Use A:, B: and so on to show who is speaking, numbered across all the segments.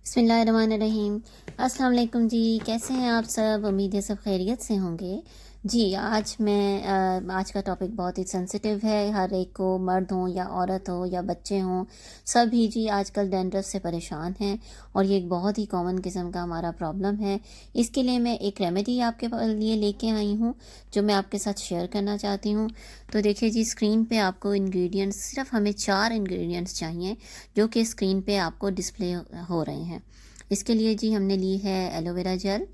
A: बिस्मिल्लाहिर्रहमानिर्रहीम। अस्सलाम वालेकुम जी, कैसे हैं आप सब? उम्मीद है सब खैरियत से होंगे। जी, आज का टॉपिक बहुत ही सेंसिटिव है। हर एक को, मर्द हो या औरत हो या बच्चे हों, सभी जी आजकल डैंड्रफ से परेशान हैं और ये एक बहुत ही कॉमन किस्म का हमारा प्रॉब्लम है। इसके लिए मैं एक रेमेडी आपके लिए लेके आई हूँ, जो मैं आपके साथ शेयर करना चाहती हूँ। तो देखिए जी, स्क्रीन पे आपको इंग्रेडिएंट्स, सिर्फ हमें 4 इंग्रेडिएंट्स चाहिए, जो कि स्क्रीन पे आपको डिस्प्ले हो रहे हैं। इसके लिए जी हमने ली है एलोवेरा जेल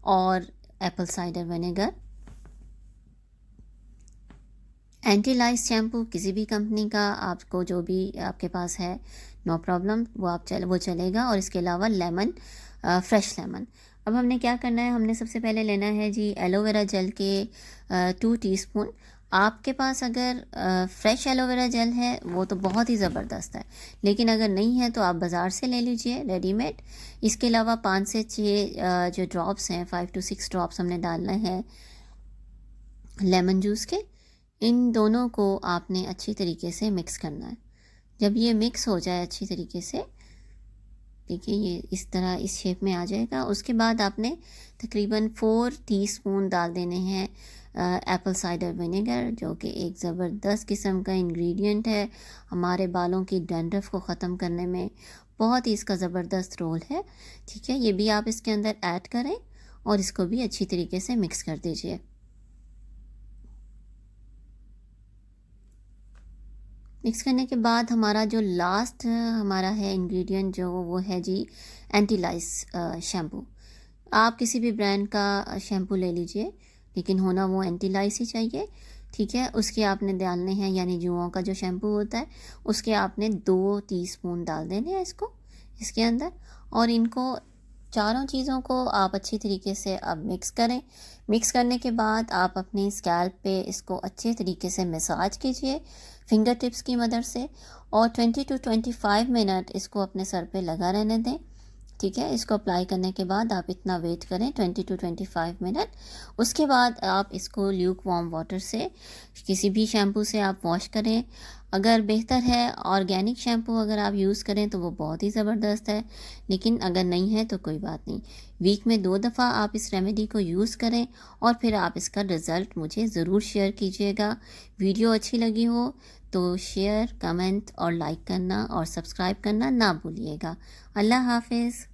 A: और एप्पल साइडर विनेगर, एंटी लाइस शैम्पू किसी भी कंपनी का, आपको जो भी आपके पास है नो प्रॉब्लम, वो चलेगा। और इसके अलावा लेमन, फ्रेश लेमन। अब हमने क्या करना है, हमने सबसे पहले लेना है जी एलोवेरा जेल के 2 टीस्पून। आपके पास अगर फ्रेश एलोवेरा जेल है वो तो बहुत ही ज़बरदस्त है, लेकिन अगर नहीं है तो आप बाज़ार से ले लीजिए रेडीमेड। इसके अलावा 5 से 6 जो ड्रॉप्स हैं, 5 to 6 ड्रॉप्स हमने डालना है लेमन जूस के। इन दोनों को आपने अच्छी तरीके से मिक्स करना है। जब ये मिक्स हो जाए अच्छी तरीके से, देखिए ये इस तरह इस शेप में आ जाएगा। उसके बाद आपने तकरीबन 4 टीस्पून डाल देने हैं एप्पल साइडर विनेगर, जो कि एक ज़बरदस्त किस्म का इंग्रेडिएंट है। हमारे बालों की डैंड्रफ को ख़त्म करने में बहुत ही इसका ज़बरदस्त रोल है। ठीक है, ये भी आप इसके अंदर ऐड करें और इसको भी अच्छी तरीके से मिक्स कर दीजिए। मिक्स करने के बाद हमारा जो लास्ट हमारा है इंग्रेडिएंट, जो वो है जी एंटी लाइस शैम्पू। आप किसी भी ब्रांड का शैम्पू ले लीजिए, लेकिन होना वो एंटी लाइस ही चाहिए। ठीक है, उसके आपने डालने हैं, यानी जुओं का जो शैम्पू होता है उसके आपने 2 टीस्पून डाल देने हैं इसके अंदर। और इनको चारों चीज़ों को आप अच्छी तरीके से अब मिक्स करें। मिक्स करने के बाद आप अपनी स्कैल्प पे इसको अच्छे तरीके से मसाज कीजिए फिंगर टिप्स की मदद से, और 20 to 25 मिनट इसको अपने सर पे लगा रहने दें। ठीक है, इसको अप्लाई करने के बाद आप इतना वेट करें 20 to 25 मिनट। उसके बाद आप इसको ल्यूक वार्म वाटर से, किसी भी शैम्पू से आप वॉश करें। अगर बेहतर है ऑर्गेनिक शैम्पू अगर आप यूज़ करें तो वो बहुत ही ज़बरदस्त है, लेकिन अगर नहीं है तो कोई बात नहीं। वीक में 2 दफ़ा आप इस रेमेडी को यूज़ करें और फिर आप इसका रिज़ल्ट मुझे ज़रूर शेयर कीजिएगा। वीडियो अच्छी लगी हो तो शेयर, कमेंट और लाइक करना और सब्सक्राइब करना ना भूलिएगा। अल्लाह हाफ़िज़।